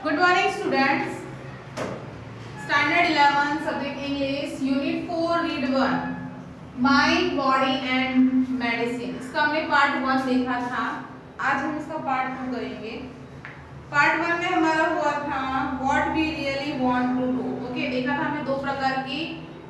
Good morning students. Standard 11 subject English Unit 4 Read 1 Mind, Body and Medicine. इसका हमने part 1 देखा था. आज हम इसका पार्ट 2 करेंगे. पार्ट 1 में हमारा हुआ था What we really want to do. Okay, देखा था हमने दो प्रकार की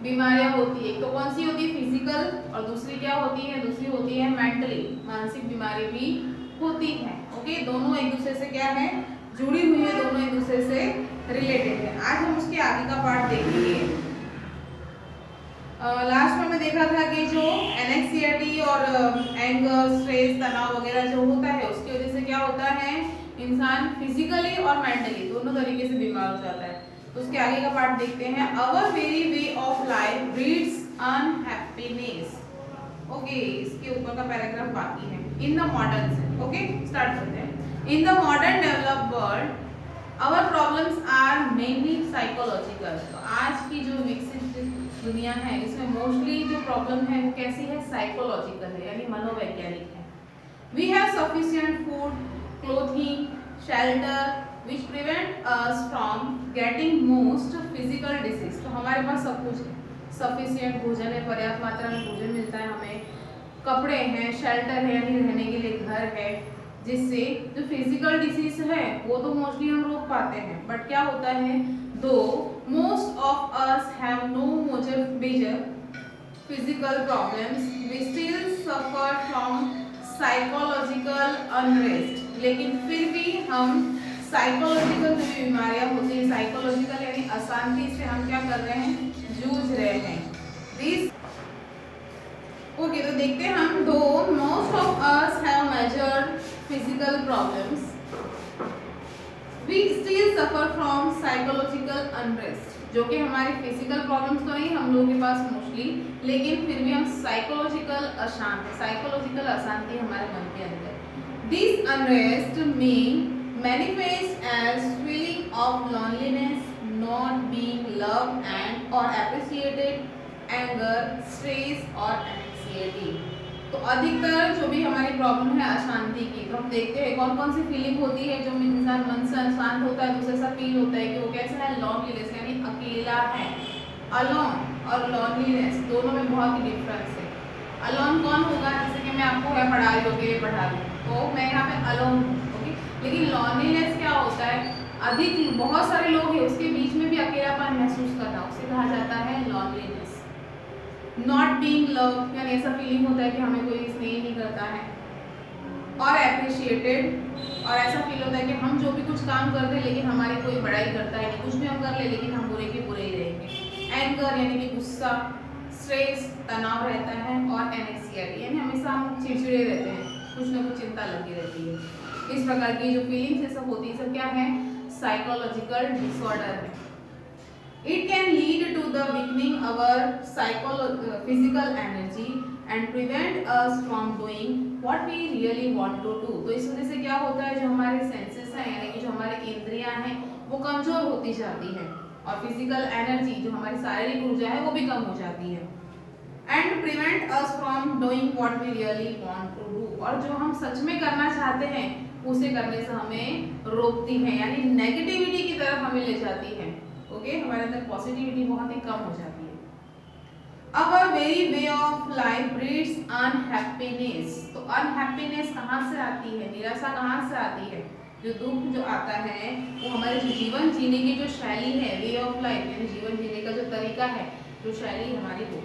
बीमारियां होती है. एक तो कौन सी होती है फिजिकल और दूसरी क्या होती है, दूसरी होती है मेंटली, मानसिक बीमारी भी होती है. ओके, दोनों एक दूसरे से क्या है, जुड़ी हुई है, दोनों एक दूसरे से रिलेटेड है. आज हम उसके आगे का पार्ट देखेंगे. लास्ट में हमने देखा था कि जो एनेक्सिएटी और एंगर, स्ट्रेस, तनाव वगैरह जो होता है उसकी वजह से क्या होता है, इंसान फिजिकली और मेंटली दोनों तरीके से बीमार हो जाता है. तो उसके आगे का पार्ट देखते हैं. Our very way of life breeds unhappiness. Okay, इसके ऊपर का पैराग्राफ बाकी है. इन द मॉडर्न से ओके स्टार्ट करते हैं. In the modern developed world, our problems are mainly psychological. तो आज की जो विकसित दुनिया है इसमें मोस्टली जो प्रॉब्लम है वो कैसी है, साइकोलॉजिकल है, यानी मनोवैज्ञानिक है. We have sufficient food, clothing, shelter, which prevent us from getting most physical disease. तो हमारे पास सब कुछ है, sufficient भोजन है, पर्याप्त मात्रा में भोजन मिलता है हमें, कपड़े हैं, शेल्टर है यानी रहने के लिए घर है, जिससे जो फिजिकल डिसीज है वो तो मोस्टली हम रोक पाते हैं. बट क्या होता है, though most of us have no major physical problems, we still suffer from psychological unrest. लेकिन फिर भी हम साइकोलॉजिकल जो बीमारियां होती है, साइकोलॉजिकल यानी अशांति से हम क्या कर रहे हैं, जूझ रहे हैं. दिस ओके, तो देखते हैं हम. दो most of us have measured physical problems, we still suffer from psychological unrest. जो कि हमारी फिजिकल प्रॉब्लम्स तो नहीं हम लोगों के पास मोस्टली, लेकिन फिर भी हम साइकोलॉजिकल अशांत, साइकोलॉजिकल अशांति हमारे मन के अंदर. This unrest may manifest as feeling of loneliness, not being loved and or appreciated, anger, stress और anxiety. तो अधिकतर जो भी हमारी प्रॉब्लम है अशांति की, तो हम देखते हैं कौन कौन सी फीलिंग होती है. जो इंसान मन से अशांत होता है तो ऐसा फील होता है कि वो कैसा है, लॉनलीनेस यानी अकेला है. अलोन और लॉनलीनेस दोनों में बहुत ही डिफरेंस है. अलोन कौन होगा, जैसे कि मैं आपको है पढ़ा रही हूँ, अकेले पढ़ा रही हूँ, तो मैं यहाँ पे अलोन हूँ. ओके, लेकिन लॉनलीनेस क्या होता है, अधिक बहुत सारे लोग हैं उसके बीच में भी अकेलापन महसूस करना, उसे कहा जाता है लॉनलीनेस. नॉट बीइंग लव यानी ऐसा फीलिंग होता है कि हमें कोई स्नेह नहीं करता है. और एप्रिशिएटेड, और ऐसा फील होता है कि हम जो भी कुछ काम करते हैं लेकिन हमारी कोई बड़ाई करता है नहीं, कुछ भी हम कर ले लेकिन हम बुरे के बुरे ही रहेंगे. एंगर यानी कि गुस्सा, स्ट्रेस तनाव रहता है, और एनेक्सिएटी यानी हमेशा हम चिड़चिड़े रहते हैं, कुछ ना कुछ चिंता लगी रहती है. इस प्रकार की जो फीलिंग्स सब होती है सब क्या है, साइकोलॉजिकल डिसऑर्डर है. It can lead to the weakening our physical energy and prevent us from doing what we really want to do. तो इस वजह से क्या होता है, जो हमारे सेंसेस हैं यानी कि जो हमारे इंद्रियां हैं वो कमजोर होती जाती है, और फिजिकल एनर्जी जो हमारी शारीरिक ऊर्जा है वो भी कम हो जाती है. And prevent us from doing what we really want to do. और जो हम सच में करना चाहते हैं उसे करने से हमें रोकती है, यानी नेगेटिविटी की तरफ हमें ले जाती है. ओके, हमारे अंदर पॉजिटिविटी बहुत ही कम हो जाती है. Our very way of life breeds unhappiness. तो अनहैप्पीनेस कहाँ से आती है, निराशा कहाँ से आती है, जो दुख जो आता है वो हमारे जो जीवन जीने की जो शैली है, वे ऑफ लाइफ यानी जीवन जीने का जो तरीका है, जो शैली हमारी हो,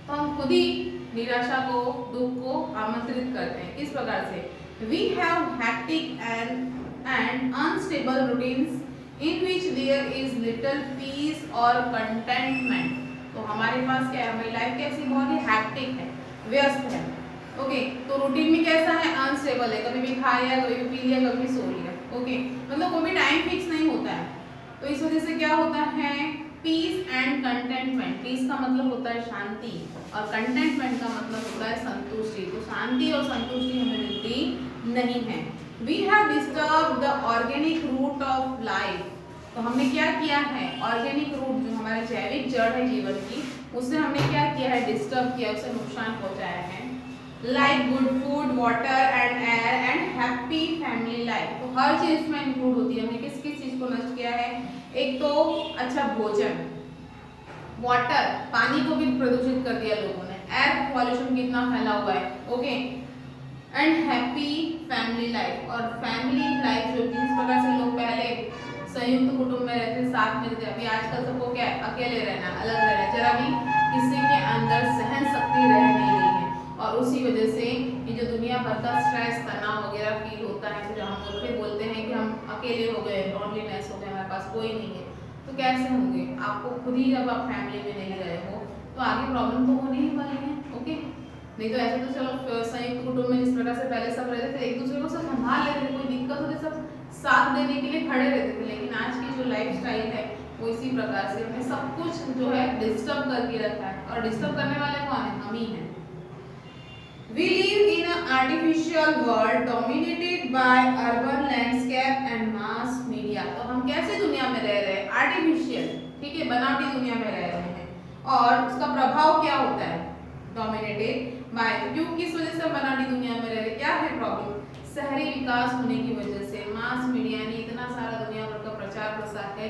तो हम खुद ही निराशा को, दुख को आमंत्रित करते हैं. किस प्रकार से, we have hectic and unstable routines in which there is little peace or contentment. तो हमारे पास क्या है, हमारी लाइफ कैसी, बहुत ही हैक्टिक है, व्यस्त है. ओके, तो रूटीन में कैसा है, अनस्टेबल है, कभी भी खा लिया, कभी भी पी लिया, कभी भी सो लिया. ओके, मतलब कोई भी टाइम फिक्स नहीं होता है. तो इस वजह से क्या होता है, पीस एंड कंटेंटमेंट. पीस का मतलब होता है शांति और कंटेंटमेंट का मतलब होता है संतुष्टि. तो शांति और संतुष्टि हमें मिलती नहीं है. We have disturbed the organic root of life. तो हमने क्या किया है, ऑर्गेनिक रूट जो हमारा जैविक जड़ है जीवन की, उससे हमने क्या किया है, डिस्टर्ब किया, उसे नुकसान पहुंचाया है. Like good food, water and air and happy family life. है तो हर चीज में इंक्लूड होती है। हमने किस किस चीज को नष्ट किया है? एक तो अच्छा भोजन, वाटर, पानी को भी प्रदूषित कर दिया लोगों ने, एयर पॉल्यूशन कितना फैला हुआ है, okay, and happy family life. और फैमिली लाइफ जो जिस प्रकार से लोग पहले संयुक्त कुटुंब में रहते, साथ में रहते, अभी आजकल सबको क्या है? अकेले रहना, अलग रहना, जरा भी किसी के अंदर सहन शक्ति रह नहीं रही है। और उसी वजह से ये जो दुनिया भर का स्ट्रेस, तनाव वगैरह फील होता है, फिर हम लोग फिर बोलते हैं कि हम अकेले हो गए, लॉनलीनेस हो गया, हमारे पास कोई नहीं है। तो कैसे होंगे? आपको खुद ही जब आप फैमिली में नहीं रहे हो तो आगे प्रॉब्लम तो होने ही वाली है, ओके। नहीं तो ऐसे तो चलो संयुक्त कुटुंब में जिस प्रकार से पहले सब रहते थे, एक दूसरे को सब संभाल लेते थे, कोई दिक्कत होती सब साथ देने के लिए खड़े रहते थे। लेकिन आज की जो लाइफ स्टाइल है वो इसी प्रकार से हमें सब कुछ जो है डिस्टर्ब करके रखा है, और डिस्टर्ब करने वाले कौन है? हम ही हैं। We live in an artificial world dominated by urban landscape and mass media। तो हम कैसे दुनिया में रह रहे हैं? आर्टिफिशियल, ठीक है, बनावटी दुनिया में रह रहे हैं। और उसका प्रभाव क्या होता है? डोमिनेटेड बाय, क्यों, किस वजह से बनावटी दुनिया में रह रहे हैं? क्या है प्रॉब्लम? शहरी विकास होने की वजह से, मास मीडिया ने इतना सारा दुनिया भर का प्रचार प्रसार है,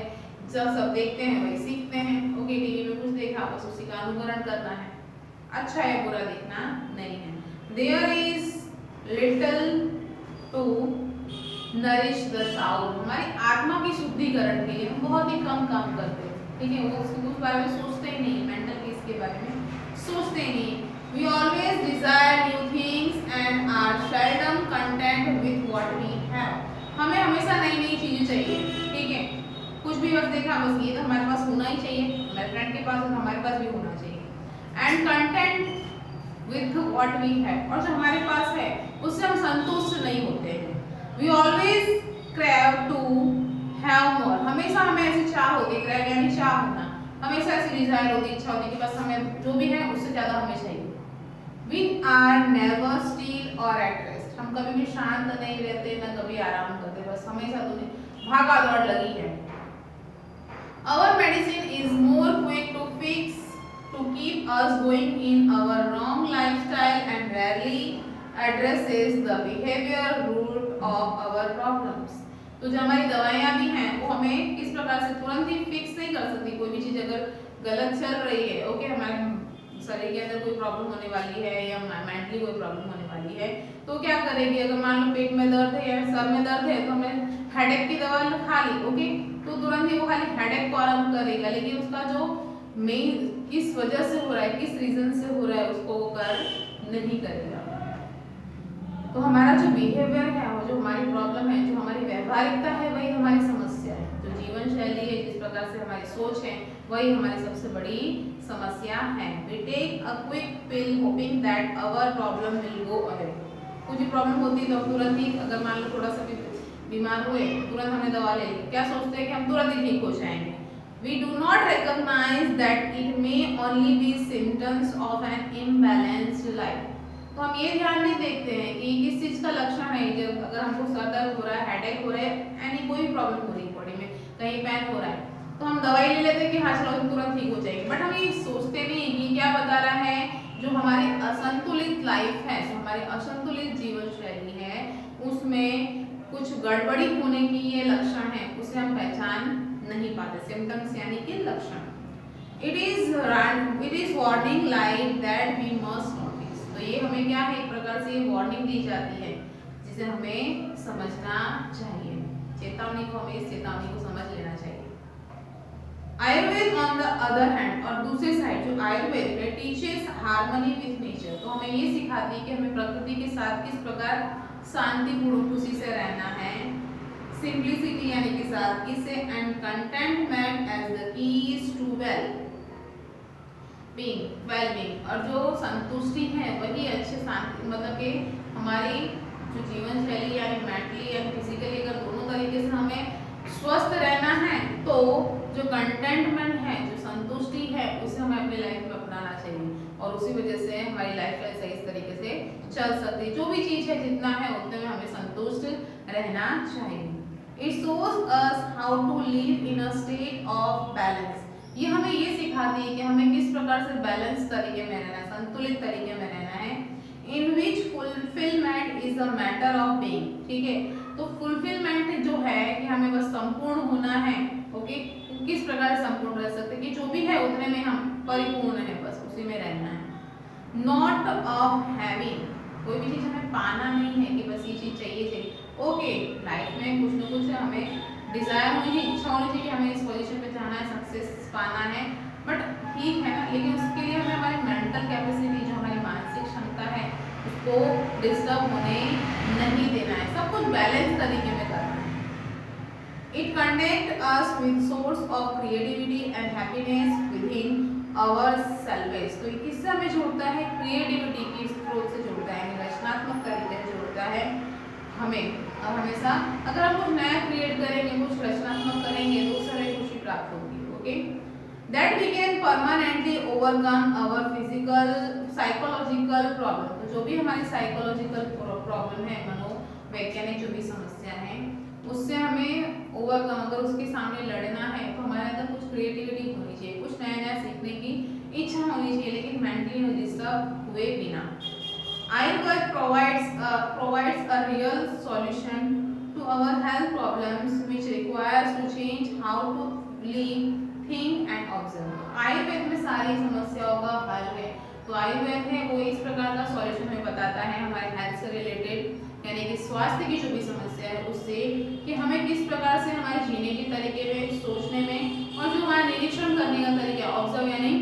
जब सब देखते हैं वही सीखते हैं, ओके। टीवी में कुछ देखा बस उसी का अनुकरण करना है, अच्छा या बुरा देखना नहीं है। There is little to nourish the soul। हमारी आत्मा की शुद्धिकरण के लिए हम बहुत ही कम काम करते हैं, ठीक है, वो उस बारे में सोचते ही नहीं, मेंटल पीस के बारे में सोचते ही नहीं। We always desire new things and are seldom content with what we have। हमें हमेशा नई नई चीजें चाहिए, ठीक है, कुछ भी बस देखा बस ये तो हमारे पास होना ही चाहिए, हमारे फ्रेंड के पास है तो हमारे पास भी होना चाहिए। And content with what we have, और जो हमारे पास है उससे हम संतुष्ट नहीं होते हैं। We always crave to have more। हमेशा हमें ऐसी चाह होती है, crave यानी चाह होना, हमेशा ऐसी डिजायर होती, इच्छा होती कि बस हमें जो भी है उससे ज्यादा हमें चाहिए। We are never still or at rest। हम कभी भी शांत नहीं रहते, ना कभी आराम करते, बस हमेशा दुनिया भागा दौड़ लगी है। Our medicine is more quick to fix to keep us going in our wrong lifestyle and rarely addresses the behavior root of our problems। तो जो हमारी दवाइयाँ भी हैं वो हमें किस प्रकार से तुरंत ही फिक्स नहीं कर सकती। कोई भी चीज़ अगर गलत चल रही है, ओके, हमारे शरीर के अंदर कोई प्रॉब्लम होने वाली है या मेंटली कोई प्रॉब्लम होने वाली है, तो क्या करेगी? अगर मान लो पेट में दर्द है या सर में दर्द है तो हमें हेडेक की दवा खा ली, ओके, तो तुरंत ही वो खाली हेडेक को आराम करेगा, लेकिन उसका जो मेन किस वजह से हो रहा है, किस रीजन से हो रहा है, उसको वो कर नहीं करेगा। तो हमारा जो बिहेवियर है, वो जो हमारी प्रॉब्लम है, जो हमारी व्यवहारिकता है, वही हमारी समस्या है। जो जीवन शैली है, जिस प्रकार से हमारी सोच है, वही हमारी सबसे बड़ी समस्या है। We take a quick pill hoping that our problem will go away। कुछ भी प्रॉब्लम होती है तो हम तुरंत ही, अगर मान लो थोड़ा सा भी बीमार हुए, तुरंत हमने दवा ले ली, क्या सोचते हैं कि हम तुरंत ही ठीक हो जाएंगे। We do not recognize that it may only be symptoms of an imbalanced life। तो हम ये ध्यान नहीं देखते हैं कि किस चीज़ का लक्षण है। जब अगर हमको सर दर्द हो रहा है, हेडेक हो रहा है, यानी कोई प्रॉब्लम हो रही है बॉडी में, कहीं पेन हो रहा है, तो हम दवाई ले लेते हैं कि हाँ चलो तुरंत ठीक हो जाएगी। बट हम ये सोचते नहीं कि क्या बता रहा है, जो हमारी असंतुलित लाइफ है, जो हमारी असंतुलित जीवन शैली है, उसमें कुछ गड़बड़ी होने की ये लक्षण है, उसे हम पहचान नहीं पाते। सिम्टम्स यानी कि लक्षण। It is warning like that we must notice. तो ये हमें क्या है, एक प्रकार से ये वार्निंग दी जाती है जिसे हमें समझना चाहिए। चेतावनी को, हमें इस चेतावनी को समझ लेना चाहिए। Ayurveda on the other hand, और दूसरी साइड जो आयुर्वेद है, टीचेस हार्मनी विद नेचर। तो हमें ये सिखाती है कि हमें प्रकृति के साथ किस प्रकार शांतिपूर्ण खुशी से रहना है, सिंप्लिसिटी यानी कि सादगी से, and contentment as the keys to well being. और जो संतुष्टि है वही अच्छे शांति, मतलब कि हमारी जो जीवन शैली यानी मेंटली या फिजिकली, अगर दोनों तरीके से हमें स्वस्थ रहना है, तो जो कंटेंटमेंट है, जो संतुष्टि है, उसे हमें अपनी लाइफ में अपनाना चाहिए, और उसी वजह से हमारी लाइफ सही इस तरीके से चल सकती है। जो भी चीज़ है, जितना है उतने में हमें संतुष्ट रहना चाहिए। It shows us how to live in a state of balance। ये हमें ये सिखाती है कि हमें किस प्रकार से बैलेंस तरीके में रहना है, संतुलित तरीके में रहना है। In which fulfilment is a matter of being. ठीक है, तो फुलफिलमेंट जो है कि हमें बस संपूर्ण होना है। ओके, किस प्रकार से संपूर्ण रह सकते हैं कि जो भी है उतने में हम परिपूर्ण है, बस उसी में रहना है। नॉट ऑफ हैविंग, कोई भी चीज हमें पाना नहीं है कि बस ये चीज चाहिए। ओके, लाइफ में कुछ ना कुछ हमें डिजायर होनी, इच्छा होनी चाहिए कि हमें इस पोजीशन पे जाना है, सक्सेस पाना है, बट ठीक है ना, लेकिन उसके लिए हमें हमारी मेंटल कैपेसिटी, जो हमारी मानसिक क्षमता है, उसको डिस्टर्ब होने नहीं देना है, सब कुछ बैलेंस तरीके में करना है। It connect us with source of creativity and happiness within our self. तो ये किससे हमें जोड़ता है? क्रिएटिविटी के स्रोत से जोड़ता है, रचनात्मक तरीके से जोड़ता है हमें। और हमेशा अगर हम कुछ नया क्रिएट करेंगे, कुछ रचनात्मक करेंगे, तो उससे हमें खुशी प्राप्त होगी। Okay, that we can permanently overcome our physical psychological problem. तो जो भी हमारी साइकोलॉजिकल प्रॉब्लम है, मनोवैज्ञानिक जो भी समस्या है, उससे हमें ओवरकम, अगर उसके सामने लड़ना है तो हमारे अंदर कुछ क्रिएटिविटी होनी चाहिए, कुछ नया नया सीखने की इच्छा होनी चाहिए, लेकिन मेंटली डिस्टर्ब हुए बिना। Ayurveda provides a real solution to our health problems, which requires to change how to live, think and observe. Ayurveda में सारी समस्याओं का हल है। तो आयुर्वेद है वो इस प्रकार का सॉल्यूशन हमें बताता है हमारे हेल्थ से रिलेटेड, यानी कि स्वास्थ्य की जो भी समस्या है उससे, कि हमें किस प्रकार से हमारे जीने के तरीके में, सोचने में, और जो हमारा निरीक्षण करने का तरीका, ऑब्जर्व यानी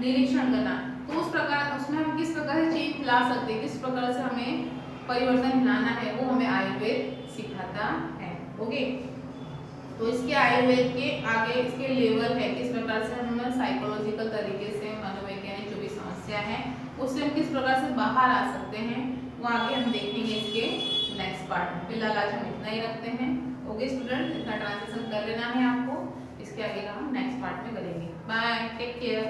निरीक्षण करना, तो उस प्रकार उसमें हम किस प्रकार से चेंज ला सकते हैं, किस प्रकार से हमें परिवर्तन लाना है, वो हमें आयुर्वेद सिखाता है। ओके, तो इसके आयुर्वेद के आगे इसके लेवल है, किस प्रकार से हम साइकोलॉजिकल तरीके से मनोवैज्ञानिक जो भी समस्या है उससे हम किस प्रकार से बाहर आ सकते हैं, वो आगे हम देखेंगे इसके नेक्स्ट पार्ट में। फिलहाल आज हम इतना ही रखते हैं। ओके स्टूडेंट, इतना ट्रांसलेशन कर लेना है आपको, इसके आगे का हम नेक्स्ट पार्ट में करेंगे। Bye, take care.